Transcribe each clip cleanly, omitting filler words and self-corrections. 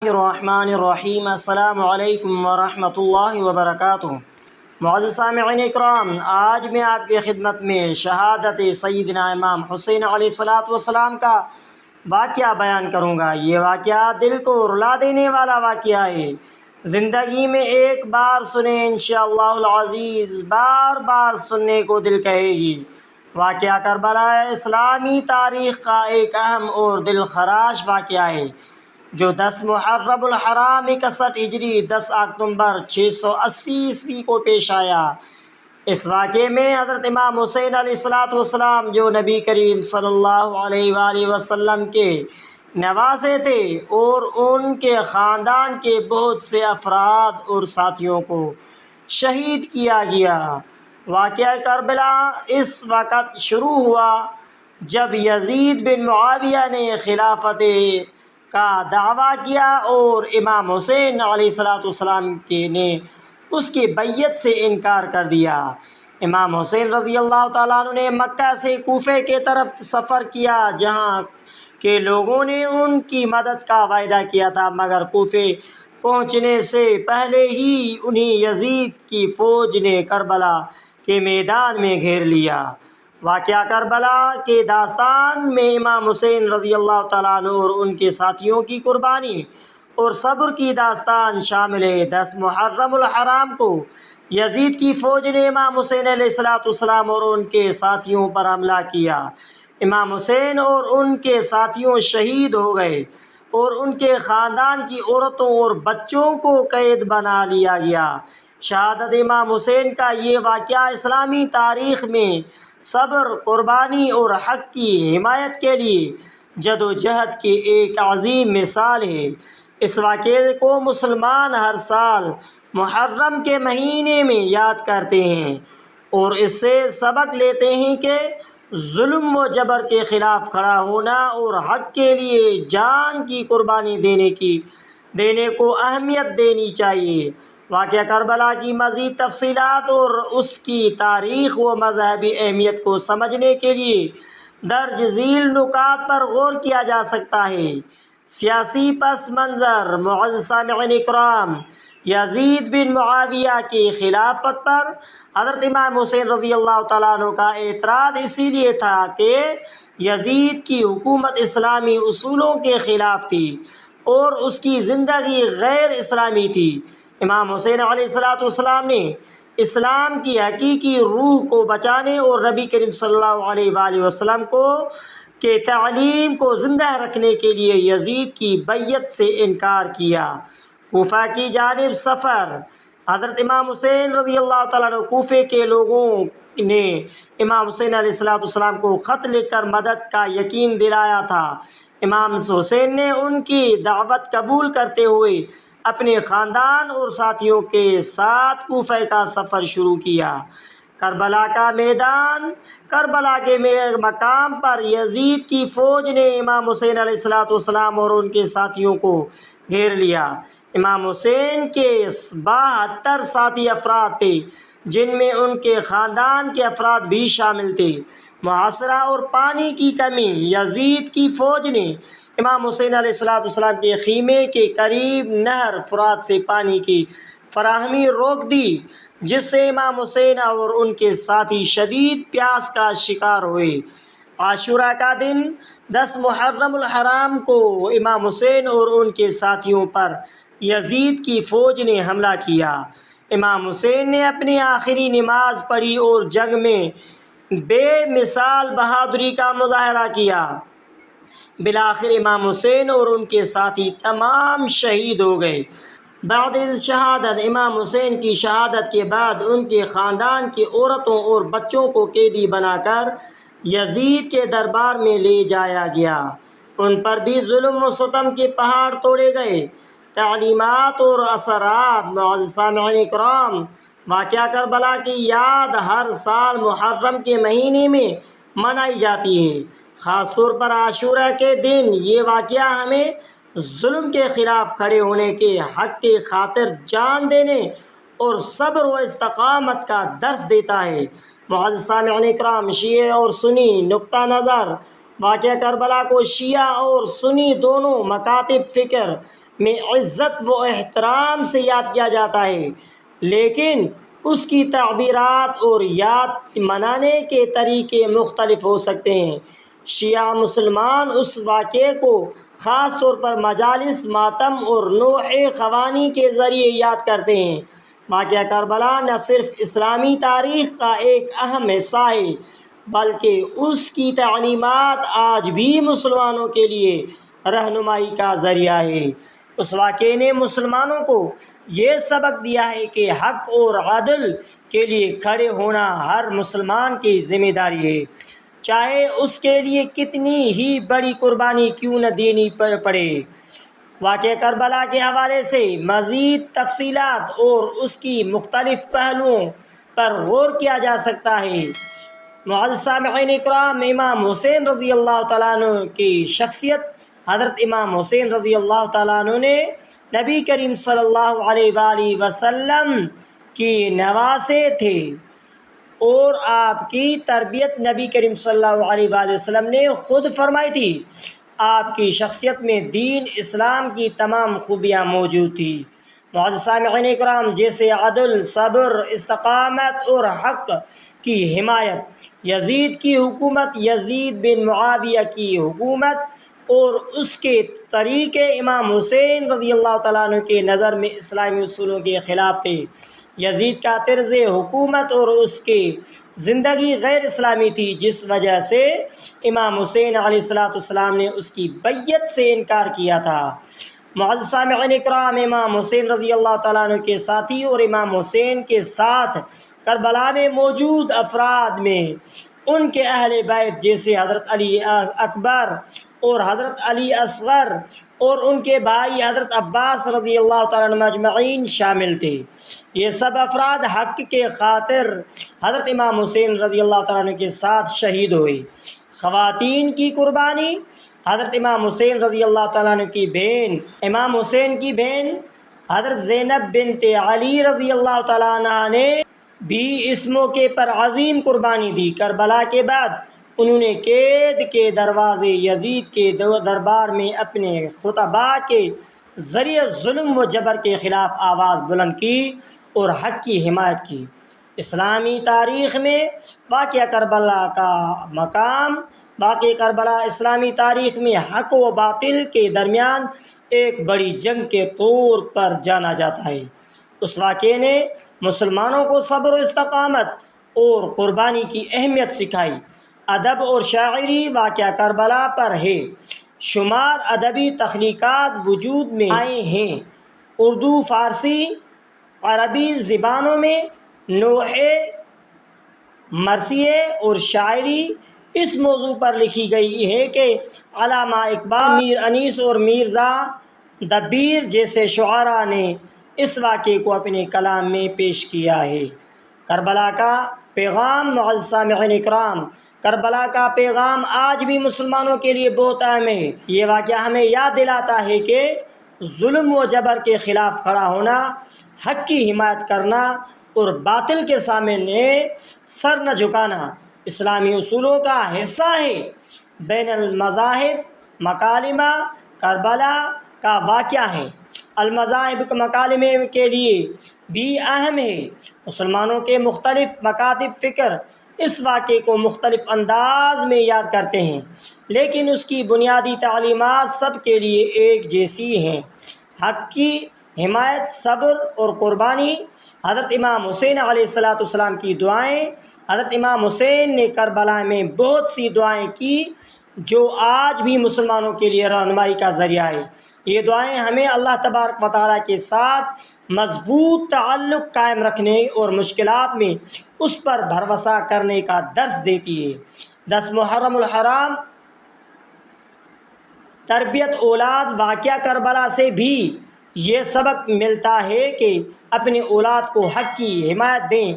الرحمن الرحیم السلام علیکم ورحمۃ اللہ وبرکاتہ۔ معزز سامعین اکرام، آج میں آپ کی خدمت میں شہادت سیدنا امام حسین علیہ السلام کا واقعہ بیان کروں گا۔ یہ واقعہ دل کو رلا دینے والا واقعہ ہے۔ زندگی میں ایک بار سنیں انشاءاللہ العزیز، بار بار سننے کو دل کہے گی۔ واقعہ کربلا اسلامی تاریخ کا ایک اہم اور دل خراش واقعہ ہے جو 10 محرم الحرام 61 ہجری 10 اکتوبر 680 عیسوی کو پیش آیا۔ اس واقعے میں حضرت امام حسین علیہ السلام جو نبی کریم صلی اللہ علیہ وآلہ وسلم کے نواسے تھے اور ان کے خاندان کے بہت سے افراد اور ساتھیوں کو شہید کیا گیا۔ واقعہ کربلا اس وقت شروع ہوا جب یزید بن معاویہ نے خلافت کا دعویٰ کیا اور امام حسین علیہ السلام نے اس کی بیعت سے انکار کر دیا۔ امام حسین رضی اللہ تعالیٰ عنہ نے مکہ سے کوفہ کی طرف سفر کیا جہاں کے لوگوں نے ان کی مدد کا وعدہ کیا تھا، مگر کوفہ پہنچنے سے پہلے ہی انہیں یزید کی فوج نے کربلا کے میدان میں گھیر لیا۔ واقعہ کربلا کے داستان میں امام حسین رضی اللہ تعالیٰ عنہ اور ان کے ساتھیوں کی قربانی اور صبر کی داستان شامل ہے۔ 10 محرم الحرام کو یزید کی فوج نے امام حسین علیہ السلام اور ان کے ساتھیوں پر حملہ کیا۔ امام حسین اور ان کے ساتھیوں شہید ہو گئے اور ان کے خاندان کی عورتوں اور بچوں کو قید بنا لیا گیا۔ شہادت امام حسین کا یہ واقعہ اسلامی تاریخ میں صبر، قربانی اور حق کی حمایت کے لیے جدوجہد کی ایک عظیم مثال ہے۔ اس واقعے کو مسلمان ہر سال محرم کے مہینے میں یاد کرتے ہیں اور اس سے سبق لیتے ہیں کہ ظلم و جبر کے خلاف کھڑا ہونا اور حق کے لیے جان کی قربانی دینے کو اہمیت دینی چاہیے۔ واقعہ کربلا کی مزید تفصیلات اور اس کی تاریخ و مذہبی اہمیت کو سمجھنے کے لیے درج ذیل نکات پر غور کیا جا سکتا ہے۔ سیاسی پس منظر: معزز سامعین اکرام، یزید بن معاویہ کی خلافت پر حضرت امام حسین رضی اللہ تعالیٰ عنہ کا اعتراض اسی لیے تھا کہ یزید کی حکومت اسلامی اصولوں کے خلاف تھی اور اس کی زندگی غیر اسلامی تھی۔ امام حسین علیہ السلام نے اسلام کی حقیقی روح کو بچانے اور نبی کریم صلی اللہ علیہ وآلہ وسلم کے تعلیم کو زندہ رکھنے کے لیے یزید کی بیعت سے انکار کیا۔ کوفہ کی جانب سفر: حضرت امام حسین رضی اللہ تعالیٰ عنہ کوفہ کے لوگوں نے امام حسین علیہ السلام کو خط لکھ کر مدد کا یقین دلایا تھا۔ امام حسین نے ان کی دعوت قبول کرتے ہوئے اپنے خاندان اور ساتھیوں کے ساتھ کوفہ کا سفر شروع کیا۔ کربلا کا میدان: کربلا کے مقام پر یزید کی فوج نے امام حسین علیہ السلام اور ان کے ساتھیوں کو گھیر لیا۔ امام حسین کے 72 ساتھی افراد تھے جن میں ان کے خاندان کے افراد بھی شامل تھے۔ محاصرہ اور پانی کی کمی: یزید کی فوج نے امام حسین علیہ السلام کے خیمے کے قریب نہر فرات سے پانی کی فراہمی روک دی، جس سے امام حسین اور ان کے ساتھی شدید پیاس کا شکار ہوئے۔ عاشورہ کا دن: 10 محرم الحرام کو امام حسین اور ان کے ساتھیوں پر یزید کی فوج نے حملہ کیا۔ امام حسین نے اپنی آخری نماز پڑھی اور جنگ میں بے مثال بہادری کا مظاہرہ کیا۔ بالآخر امام حسین اور ان کے ساتھی تمام شہید ہو گئے۔ بعد از شہادت: امام حسین کی شہادت کے بعد ان کے خاندان کی عورتوں اور بچوں کو قیدی بنا کر یزید کے دربار میں لے جایا گیا۔ ان پر بھی ظلم و ستم کے پہاڑ توڑے گئے۔ تعلیمات اور اثرات: معزز سامعین اکرام، واقعہ کربلا کی یاد ہر سال محرم کے مہینے میں منائی جاتی ہے، خاص طور پر عاشورہ کے دن۔ یہ واقعہ ہمیں ظلم کے خلاف کھڑے ہونے کے، حق کی خاطر جان دینے اور صبر و استقامت کا درس دیتا ہے۔ معزز سامعین اکرام، شیعہ اور سنی نقطہ نظر: واقعہ کربلا کو شیعہ اور سنی دونوں مکاتب فکر میں عزت و احترام سے یاد کیا جاتا ہے، لیکن اس کی تعبیرات اور یاد منانے کے طریقے مختلف ہو سکتے ہیں۔ شیعہ مسلمان اس واقعے کو خاص طور پر مجالس ماتم اور نوحہ خوانی کے ذریعے یاد کرتے ہیں۔ واقعہ کربلا نہ صرف اسلامی تاریخ کا ایک اہم حصہ ہے بلکہ اس کی تعلیمات آج بھی مسلمانوں کے لیے رہنمائی کا ذریعہ ہے۔ اس واقعے نے مسلمانوں کو یہ سبق دیا ہے کہ حق اور عدل کے لیے کھڑے ہونا ہر مسلمان کی ذمہ داری ہے، چاہے اس کے لیے کتنی ہی بڑی قربانی کیوں نہ دینی پڑے۔ واقعہ کربلا کے حوالے سے مزید تفصیلات اور اس کی مختلف پہلوؤں پر غور کیا جا سکتا ہے۔ معزز سامعین اکرام، امام حسین رضی اللہ تعالیٰ عنہ کی شخصیت۔ حضرت امام حسین رضی اللہ تعالیٰ عنہ نے نبی کریم صلی اللہ علیہ وآلہ وسلم کی نواسے تھے اور آپ کی تربیت نبی کریم صلی اللہ علیہ وآلہ وسلم نے خود فرمائی تھی۔ آپ کی شخصیت میں دین اسلام کی تمام خوبیاں موجود تھیں۔ معزز سامعین اکرام، جیسے عدل، صبر، استقامت اور حق کی حمایت۔ یزید کی حکومت، یزید بن معاویہ کی حکومت اور اس کے طریقے امام حسین رضی اللہ تعالیٰ عنہ کے نظر میں اسلامی اصولوں کے خلاف تھے۔ یزید کا طرز حکومت اور اس کی زندگی غیر اسلامی تھی، جس وجہ سے امام حسین علیہ السلام نے اس کی بیعت سے انکار کیا تھا۔ معزز سامعین اکرام، امام حسین رضی اللہ تعالیٰ عنہ کے ساتھی اور امام حسین کے ساتھ کربلا میں موجود افراد میں ان کے اہل بیت جیسے حضرت علی اکبر اور حضرت علی اصغر اور ان کے بھائی حضرت عباس رضی اللہ تعالیٰ عنہ اجمعین شامل تھے۔ یہ سب افراد حق کے خاطر حضرت امام حسین رضی اللہ تعالیٰ عنہ کے ساتھ شہید ہوئے۔ خواتین کی قربانی۔ حضرت امام حسین رضی اللہ تعالیٰ عنہ کی بہن، امام حسین کی بہن حضرت زینب بنت علی رضی اللہ تعالیٰ عنہ نے بھی اس موقع پر عظیم قربانی دی۔ کربلا کے بعد انہوں نے قید کے دروازے یزید کے دربار میں اپنے خطباء کے ذریعے ظلم و جبر کے خلاف آواز بلند کی اور حق کی حمایت کی۔ اسلامی تاریخ میں واقعہ کربلا کا مقام۔ واقعہ کربلا اسلامی تاریخ میں حق و باطل کے درمیان ایک بڑی جنگ کے طور پر جانا جاتا ہے۔ اس واقعے نے مسلمانوں کو صبر و استقامت اور قربانی کی اہمیت سکھائی۔ ادب اور شاعری۔ واقعہ کربلا پر ہے شمار ادبی تخلیقات وجود میں آئے ہیں۔ اردو، فارسی، عربی زبانوں میں نوحے، مرثیے اور شاعری اس موضوع پر لکھی گئی ہے کہ علامہ اقبال، میر انیس اور مرزا دبیر جیسے شعراء نے اس واقعے کو اپنے کلام میں پیش کیا ہے۔ کربلا کا پیغام۔ معزز سامعین اکرام، کربلا کا پیغام آج بھی مسلمانوں کے لیے بہت اہم ہے۔ یہ واقعہ ہمیں یاد دلاتا ہے کہ ظلم و جبر کے خلاف کھڑا ہونا، حق کی حمایت کرنا اور باطل کے سامنے سر نہ جھکانا اسلامی اصولوں کا حصہ ہے۔ بین المذاہب مکالمہ کربلا کا واقعہ ہے۔ المذاہب مکالمے کے لیے بھی اہم ہے۔ مسلمانوں کے مختلف مکاتب فکر اس واقعے کو مختلف انداز میں یاد کرتے ہیں، لیکن اس کی بنیادی تعلیمات سب کے لیے ایک جیسی ہیں۔ حق کی حمایت، صبر اور قربانی۔ حضرت امام حسین علیہ السلام کی دعائیں۔ حضرت امام حسین نے کربلا میں بہت سی دعائیں کی جو آج بھی مسلمانوں کے لیے رہنمائی کا ذریعہ ہے۔ یہ دعائیں ہمیں اللہ تبارک و تعالیٰ کے ساتھ مضبوط تعلق قائم رکھنے اور مشکلات میں اس پر بھروسہ کرنے کا درس دیتی ہے۔ 10 محرم الحرام، تربیت اولاد۔ واقعہ کربلا سے بھی یہ سبق ملتا ہے کہ اپنے اولاد کو حق کی حمایت دیں،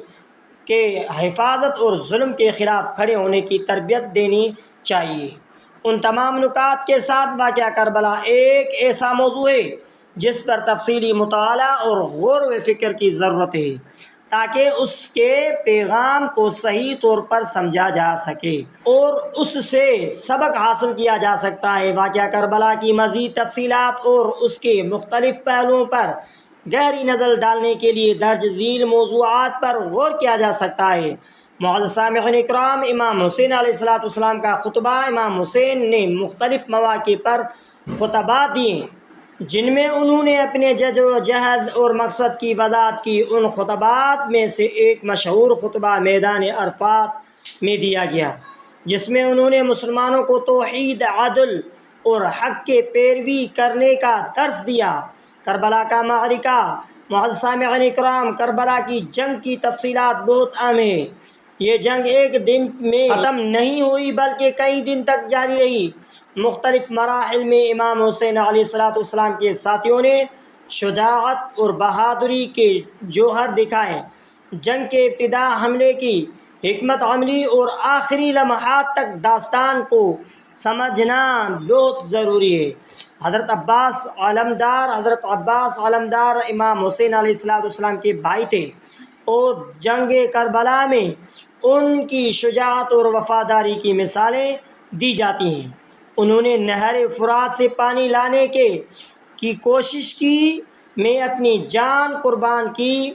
کہ حفاظت اور ظلم کے خلاف کھڑے ہونے کی تربیت دینی چاہیے۔ ان تمام نکات کے ساتھ واقعہ کربلا ایک ایسا موضوع ہے جس پر تفصیلی مطالعہ اور غور و فکر کی ضرورت ہے۔ تاکہ اس کے پیغام کو صحیح طور پر سمجھا جا سکے اور اس سے سبق حاصل کیا جا سکتا ہے۔ واقعہ کربلا کی مزید تفصیلات اور اس کے مختلف پہلوؤں پر گہری نظر ڈالنے کے لیے درج ذیل موضوعات پر غور کیا جا سکتا ہے۔ معزز سامعین اکرام، امام حسین علیہ السلام کا خطبہ۔ امام حسین نے مختلف مواقع پر خطبات دیے جن میں انہوں نے اپنے جد و جہد اور مقصد کی وضاحت کی۔ ان خطبات میں سے ایک مشہور خطبہ میدان عرفات میں دیا گیا، جس میں انہوں نے مسلمانوں کو توحید، عدل اور حق کے پیروی کرنے کا درس دیا۔ کربلا کا معرکہ۔ معزز سامعین اکرام، کربلا کی جنگ کی تفصیلات بہت اہم ہیں۔ یہ جنگ ایک دن میں ختم نہیں ہوئی بلکہ کئی دن تک جاری رہی۔ مختلف مراحل میں امام حسین علیہ السلام کے ساتھیوں نے شجاعت اور بہادری کے جوہر دکھائے۔ جنگ کے ابتدا، حملے کی حکمت عملی اور آخری لمحات تک داستان کو سمجھنا بہت ضروری ہے۔ حضرت عباس علمدار امام حسین علیہ السلام کے بھائی تھے اور جنگ کربلا میں ان کی شجاعت اور وفاداری کی مثالیں دی جاتی ہیں۔ انہوں نے نہر فرات سے پانی لانے کی کوشش کی میں اپنی جان قربان کی۔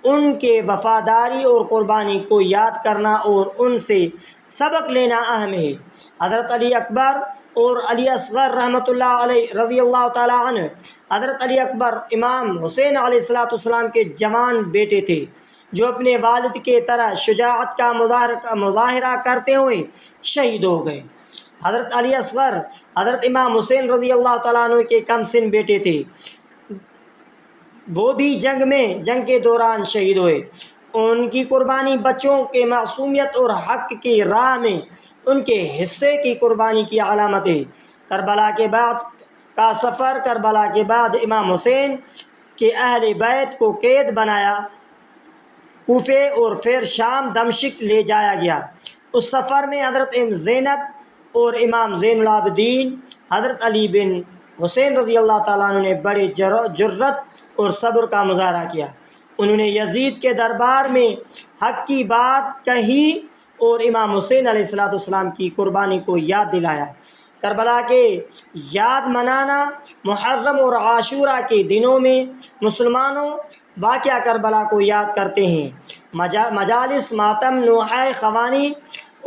ان کے وفاداری اور قربانی کو یاد کرنا اور ان سے سبق لینا اہم ہے۔ حضرت علی اکبر اور علی اصغر رحمۃ اللہ علیہ رضی اللہ تعالیٰ عنہ۔ حضرت علی اکبر امام حسین علیہ السلام کے جوان بیٹے تھے جو اپنے والد کے طرح شجاعت کا مظاہرہ کرتے ہوئے شہید ہو گئے۔ حضرت علی اصغر حضرت امام حسین رضی اللہ تعالیٰ عنہ کے کم سن بیٹے تھے، وہ بھی جنگ کے دوران شہید ہوئے۔ ان کی قربانی بچوں کے معصومیت اور حق کی راہ میں ان کے حصے کی قربانی کی علامت ہے۔ کربلا کے بعد کا سفر۔ کربلا کے بعد امام حسین کے اہل بیت کو قید بنایا کوفے اور پھر شام دمشق لے جایا گیا۔ اس سفر میں حضرت زینب اور امام زین العابدین حضرت علی بن حسین رضی اللہ تعالیٰ عنہ نے بڑے جرأت اور صبر کا مظاہرہ کیا۔ انہوں نے یزید کے دربار میں حق کی بات کہی اور امام حسین علیہ السلام کی قربانی کو یاد دلایا۔ کربلا کے یاد منانا۔ محرم اور عاشورہ کے دنوں میں مسلمانوں واقعہ کربلا کو یاد کرتے ہیں۔ مجالس ماتم، نوحہ خوانی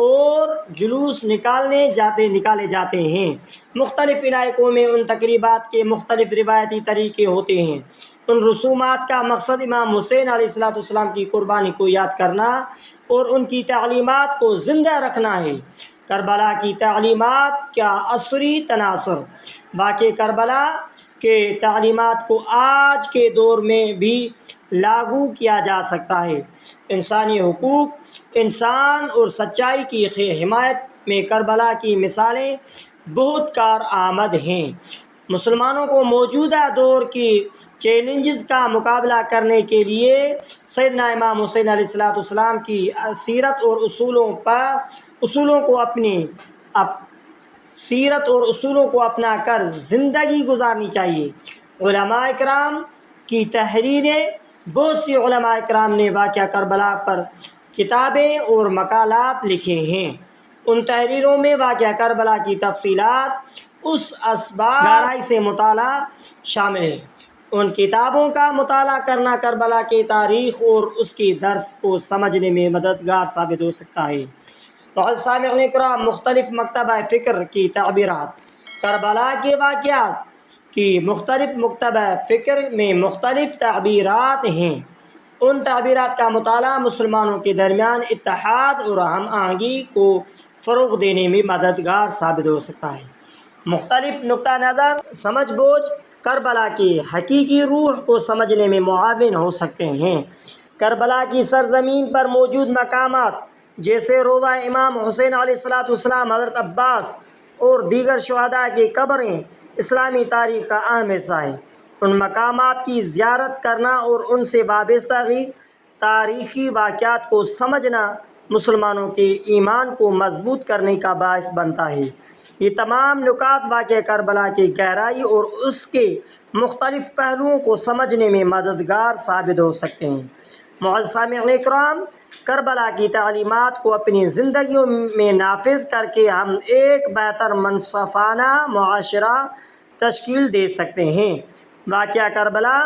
اور جلوس نکالے جاتے ہیں۔ مختلف علاقوں میں ان تقریبات کے مختلف روایتی طریقے ہوتے ہیں۔ ان رسومات کا مقصد امام حسین علیہ السلام کی قربانی کو یاد کرنا اور ان کی تعلیمات کو زندہ رکھنا ہے۔ کربلا کی تعلیمات کا عصری تناظر۔ واقعہ کربلا کے تعلیمات کو آج کے دور میں بھی لاگو کیا جا سکتا ہے۔ انسانی حقوق، انسان اور سچائی کی حمایت میں کربلا کی مثالیں بہت کارآمد ہیں۔ مسلمانوں کو موجودہ دور کی چیلنجز کا مقابلہ کرنے کے لیے سیدنا امام حسین علیہ السلام کی سیرت اور اصولوں کو اپنا کر زندگی گزارنی چاہیے۔ علماء اکرام کی تحریریں۔ بہت سی علماء اکرام نے واقعہ کربلا پر کتابیں اور مقالات لکھے ہیں۔ ان تحریروں میں واقعہ کربلا کی تفصیلات، اس اسباب گہرائی سے مطالعہ شامل ہے۔ ان کتابوں کا مطالعہ کرنا کربلا کی تاریخ اور اس کے درس کو سمجھنے میں مددگار ثابت ہو سکتا ہے۔ معزز سامعین اکرام، مختلف مکتبہ فکر کی تعبیرات۔ کربلا کے واقعات کی مختلف مکتبہ فکر میں مختلف تعبیرات ہیں۔ ان تعبیرات کا مطالعہ مسلمانوں کے درمیان اتحاد اور ہم آہنگی کو فروغ دینے میں مددگار ثابت ہو سکتا ہے۔ مختلف نقطہ نظر سمجھ بوجھ کربلا کی حقیقی روح کو سمجھنے میں معاون ہو سکتے ہیں۔ کربلا کی سرزمین پر موجود مقامات جیسے روضہ امام حسین علیہ السلام، حضرت عباس اور دیگر شہداء کی قبریں اسلامی تاریخ کا اہم حصہ ہیں۔ ان مقامات کی زیارت کرنا اور ان سے وابستہ تاریخی واقعات کو سمجھنا مسلمانوں کے ایمان کو مضبوط کرنے کا باعث بنتا ہے۔ یہ تمام نکات واقعہ کربلا کی گہرائی اور اس کے مختلف پہلوؤں کو سمجھنے میں مددگار ثابت ہو سکتے ہیں۔ معزز سامعین اکرام، کربلا کی تعلیمات کو اپنی زندگیوں میں نافذ کر کے ہم ایک بہتر منصفانہ معاشرہ تشکیل دے سکتے ہیں۔ واقعہ کربلا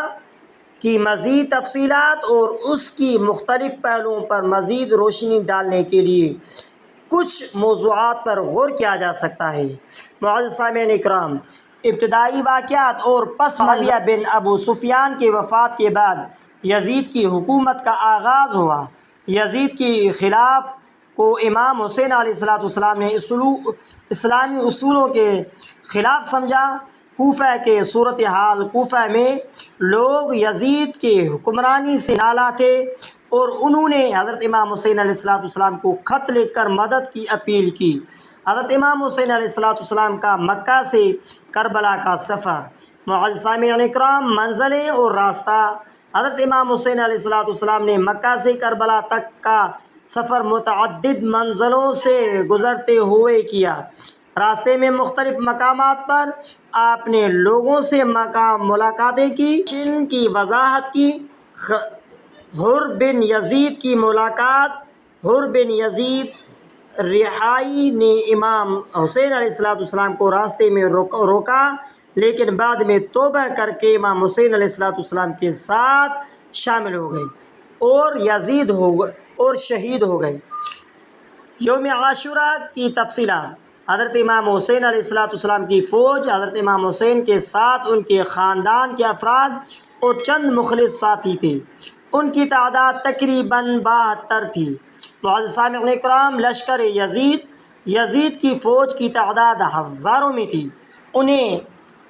کی مزید تفصیلات اور اس کی مختلف پہلوؤں پر مزید روشنی ڈالنے کے لیے کچھ موضوعات پر غور کیا جا سکتا ہے۔ معزز سامعین اکرام، ابتدائی واقعات اور پس معاویہ بن ابو سفیان کی وفات کے بعد یزید کی حکومت کا آغاز ہوا۔ یزید کے خلاف کو امام حسین علیہ السلام نے اسلامی اصولوں کے خلاف سمجھا۔ کوفہ کے صورتحال: کوفہ میں لوگ یزید کے حکمرانی سے نالاں تھے اور انہوں نے حضرت امام حسین علیہ السلام کو خط لکھ کر مدد کی اپیل کی۔ حضرت امام حسین علیہ السلام کا مکہ سے کربلا کا سفر۔ معزز سامعین اکرام، منزلیں اور راستہ: حضرت امام حسین علیہ السلام نے مکہ سے کربلا تک کا سفر متعدد منزلوں سے گزرتے ہوئے کیا۔ راستے میں مختلف مقامات پر آپ نے لوگوں سے ملاقاتیں کی، جن کی وضاحت کی۔ حر بن یزید کی ملاقات: حر بن یزید رہائی نے امام حسین علیہ السلام کو راستے میں روکا، لیکن بعد میں توبہ کر کے امام حسین علیہ السلام کے ساتھ شامل ہو گئے اور شہید ہو گئے۔ یوم عاشوراء کی تفصیلات: حضرت امام حسین علیہ السلام کی فوج حضرت امام حسین کے ساتھ ان کے خاندان کے افراد اور چند مخلص ساتھی تھے۔ ان کی تعداد تقریباً 72 تھی۔ معزز سامعین اکرام، لشکر یزید کی فوج کی تعداد ہزاروں میں تھی۔ انہیں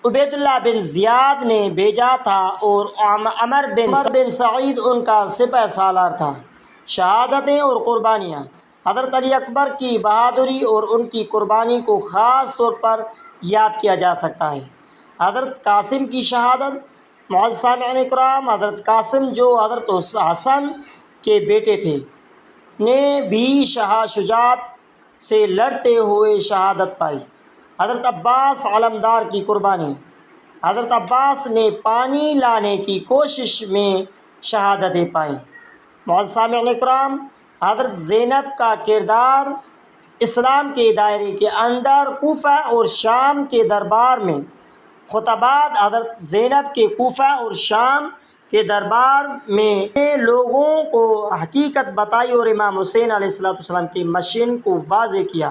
عبید اللہ بن زیاد نے بھیجا تھا اور عمر بن سعید ان کا سپہ سالار تھا۔ شہادتیں اور قربانیاں: حضرت علی اکبر کی بہادری اور ان کی قربانی کو خاص طور پر یاد کیا جا سکتا ہے۔ حضرت قاسم کی شہادت: معزز سامعین اکرام، حضرت قاسم جو حضرت حسن کے بیٹے تھے نے بھی شجاعت سے لڑتے ہوئے شہادت پائی۔ حضرت عباس علمدار کی قربانی: حضرت عباس نے پانی لانے کی کوشش میں شہادتیں پائیں۔ معزز سامعین اکرام، حضرت زینب کا کردار: اسلام کے دائرے کے اندر کوفہ اور شام کے دربار میں خطبات: حضرت زینب کے کوفہ اور شام کے دربار میں لوگوں کو حقیقت بتائی اور امام حسین علیہ السلام کی مشن کو واضح کیا۔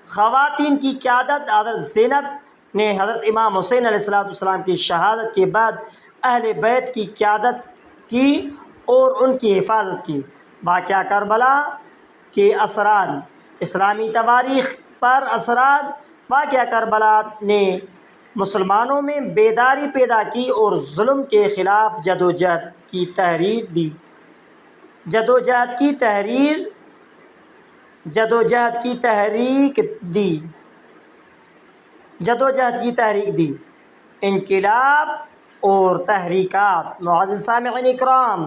خواتین کی قیادت: حضرت زینب نے حضرت امام حسین علیہ السلام کی شہادت کے بعد اہل بیت کی قیادت کی اور ان کی حفاظت کی۔ واقعہ کربلا کے اثرات: اسلامی تاریخ پر اثرات: واقعہ کربلا نے مسلمانوں میں بیداری پیدا کی اور ظلم کے خلاف جدوجہد کی تحریک دی۔ انقلاب اور تحریکات: معزز سامعین اکرام،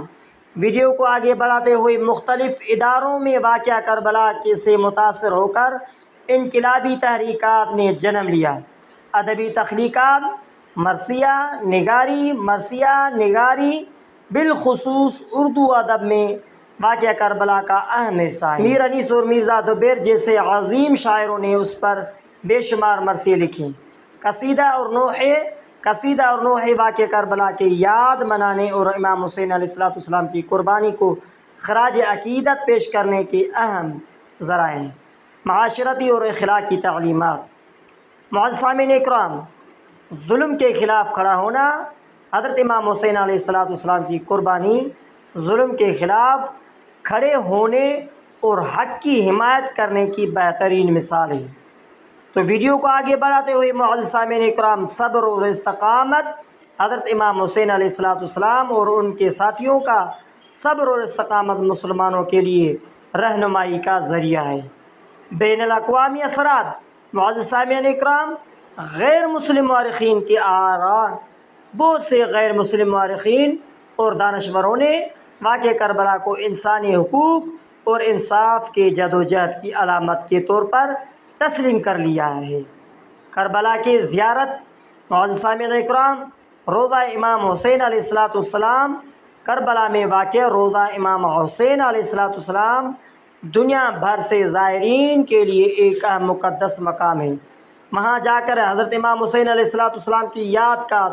ویڈیو کو آگے بڑھاتے ہوئے مختلف اداروں میں واقعہ کربلا سے متاثر ہو کر انقلابی تحریکات نے جنم لیا۔ ادبی تخلیقات: مرثیہ نگاری بالخصوص اردو ادب میں واقعہ کربلا کا اہم حصہ ہے۔ میر انیس اور مرزا دبیر جیسے عظیم شاعروں نے اس پر بے شمار مرثیے لکھے۔ قصیدہ اور نوحے واقعہ کربلا کی یاد منانے اور امام حسین علیہ السلام کی قربانی کو خراج عقیدت پیش کرنے کے اہم ذرائع ہیں۔ معاشرتی اور اخلاقی تعلیمات: معزز سامعین اکرام، ظلم کے خلاف کھڑا ہونا: حضرت امام حسین علیہ السلام کی قربانی ظلم کے خلاف کھڑے ہونے اور حق کی حمایت کرنے کی بہترین مثال ہے۔ تو ویڈیو کو آگے بڑھاتے ہوئے معزز سامعین اکرام، صبر اور استقامت: حضرت امام حسین علیہ السلام اور ان کے ساتھیوں کا صبر اور استقامت مسلمانوں کے لیے رہنمائی کا ذریعہ ہے۔ بین الاقوامی اثرات: معزز سامعین اکرام، غیر مسلم مورخین کی آراء: بہت سے غیر مسلم مورخین اور دانشوروں نے واقعہ کربلا کو انسانی حقوق اور انصاف کے جدوجہد کی علامت کے طور پر تسلیم کر لیا ہے۔ کربلا کی زیارت: معزز سامعین اکرام، روضہ امام حسین علیہ السلام کربلا میں واقع روضہ امام حسین علیہ السلام دنیا بھر سے زائرین کے لیے ایک اہم مقدس مقام ہے۔ وہاں جا کر حضرت امام حسین علیہ السلام کی یاد کا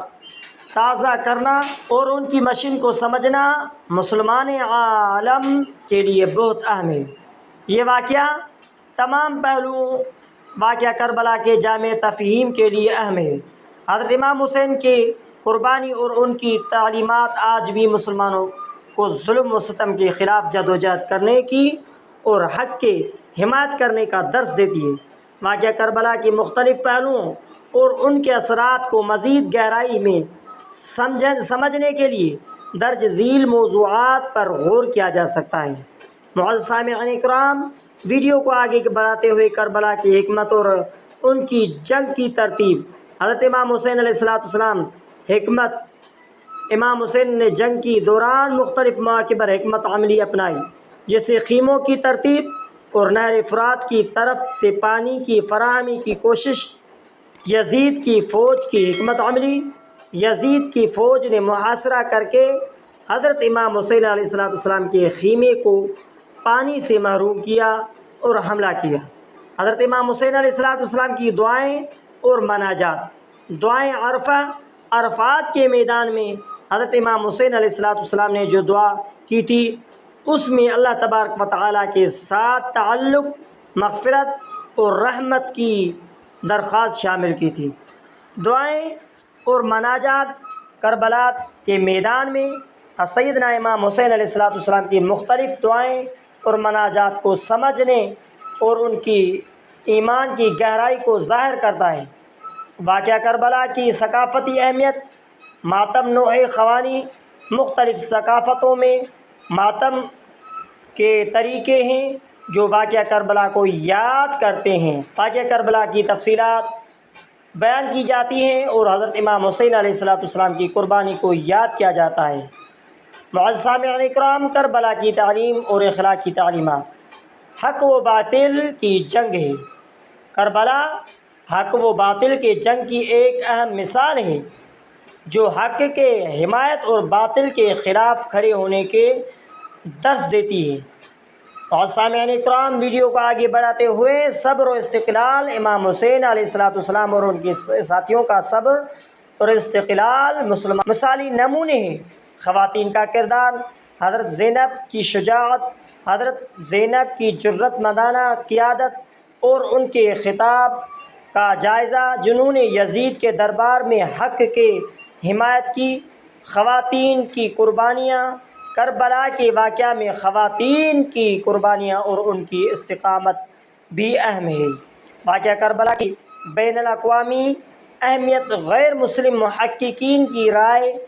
تازہ کرنا اور ان کی مشن کو سمجھنا مسلمان عالم کے لیے بہت اہم ہے۔ یہ واقعہ تمام پہلوؤں واقعہ کربلا کے جامع تفہیم کے لیے اہم ہے۔ حضرت امام حسین کی قربانی اور ان کی تعلیمات آج بھی مسلمانوں کو ظلم و ستم کے خلاف جدوجہد کرنے کی اور حق کی حمایت کرنے کا درس دیتی ہے۔ واقعہ کربلا کے مختلف پہلوؤں اور ان کے اثرات کو مزید گہرائی میں سمجھنے کے لیے درج ذیل موضوعات پر غور کیا جا سکتا ہے۔ معزز سامعین کرام، ویڈیو کو آگے بڑھاتے ہوئے کربلا کی حکمت اور ان کی جنگ کی ترتیب۔ حضرت امام حسین علیہ السلام حکمت۔ امام حسین نے جنگ کی دوران مختلف مواقع پر حکمت عملی اپنائی، جیسے خیموں کی ترتیب اور نہر فرات کی طرف سے پانی کی فراہمی کی کوشش۔ یزید کی فوج کی حکمت عملی۔ یزید کی فوج نے محاصرہ کر کے حضرت امام حسین علیہ السلام کے خیمے کو پانی سے محروم کیا اور حملہ کیا۔ حضرت امام حسین علیہ السلام کی دعائیں اور مناجات۔ دعائیں عرفہ۔ عرفات کے میدان میں حضرت امام حسین علیہ السلام نے جو دعا کی تھی اس میں اللہ تبارک و تعالیٰ کے ساتھ تعلق، مغفرت اور رحمت کی درخواست شامل کی تھی۔ دعائیں اور مناجات۔ کربلا کے میدان میں سیدنا امام حسین علیہ السلام کی مختلف دعائیں اور مناجات کو سمجھنے اور ان کی ایمان کی گہرائی کو ظاہر کرتا ہے۔ واقعہ کربلا کی ثقافتی اہمیت۔ ماتم نوع خوانی۔ مختلف ثقافتوں میں ماتم کے طریقے ہیں جو واقعہ کربلا کو یاد کرتے ہیں۔ واقعہ کربلا کی تفصیلات بیان کی جاتی ہیں اور حضرت امام حسین علیہ السلام کی قربانی کو یاد کیا جاتا ہے۔ معزز سامعین اکرام، کربلا کی تعلیم اور اخلاقی تعلیمات۔ حق و باطل کی جنگ ہے۔ کربلا حق و باطل کے جنگ کی ایک اہم مثال ہے جو حق کے حمایت اور باطل کے خلاف کھڑے ہونے کے درس دیتی ہے۔ اور سامعین اکرام، ویڈیو کو آگے بڑھاتے ہوئے صبر و استقلال۔ امام حسین علیہ السلام اور ان کے ساتھیوں کا صبر اور استقلال مثالی نمونے ہیں۔ خواتین کا کردار۔ حضرت زینب کی شجاعت۔ حضرت زینب کی جرأت مندانہ قیادت اور ان کے خطاب کا جائزہ جنہوں نے یزید کے دربار میں حق کے حمایت کی۔ خواتین کی قربانیاں۔ کربلا کے واقعہ میں خواتین کی قربانیاں اور ان کی استقامت بھی اہم ہے۔ واقعہ کربلا کی بین الاقوامی اہمیت۔ غیر مسلم محققین کی رائے۔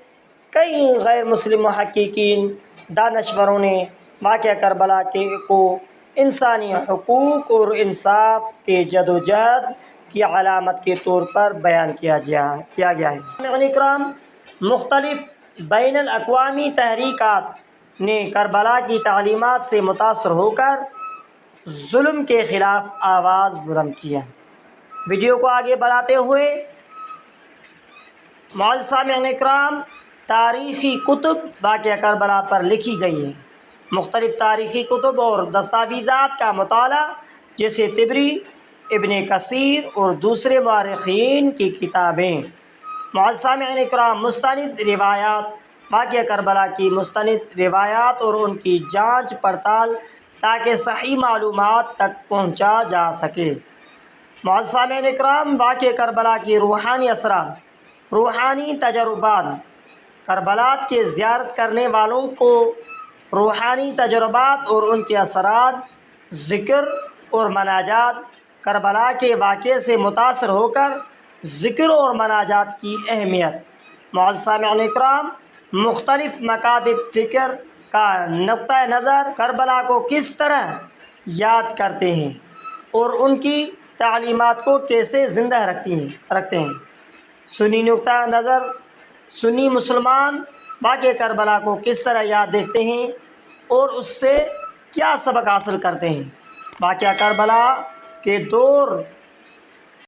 کئی غیر مسلم محققین دانشوروں نے واقعہ کربلا کو انسانی حقوق اور انصاف کے جدوجہد کی علامت کے طور پر بیان کیا گیا ہے۔ سامعین کرام، مختلف بین الاقوامی تحریکات نے کربلا کی تعلیمات سے متاثر ہو کر ظلم کے خلاف آواز بلند کیا۔ ویڈیو کو آگے بڑھاتے ہوئے معزز سامعین اکرام، تاریخی کتب واقعہ کربلا پر لکھی گئی ہیں۔ مختلف تاریخی کتب اور دستاویزات کا مطالعہ جیسے طبری، ابن کثیر اور دوسرے مورخین کی کتابیں۔ معزز سامعین اکرام، مستند روایات۔ واقعہ کربلا کی مستند روایات اور ان کی جانچ پڑتال تاکہ صحیح معلومات تک پہنچا جا سکے۔ معزز سامعین اکرام، واقعہ کربلا کی روحانی اثرات۔ روحانی تجربات۔ کربلا کے زیارت کرنے والوں کو روحانی تجربات اور ان کے اثرات، ذکر اور مناجات۔ کربلا کے واقعے سے متاثر ہو کر ذکر اور مناجات کی اہمیت۔ معزز سامعین اکرام، مختلف مکاتب فکر کا نقطہ نظر کربلا کو کس طرح یاد کرتے ہیں اور ان کی تعلیمات کو کیسے زندہ رکھتے ہیں۔ سنی نقطہ نظر۔ سنی مسلمان واقعہ کربلا کو کس طرح یاد دیکھتے ہیں اور اس سے کیا سبق حاصل کرتے ہیں۔ واقعہ کربلا کے دور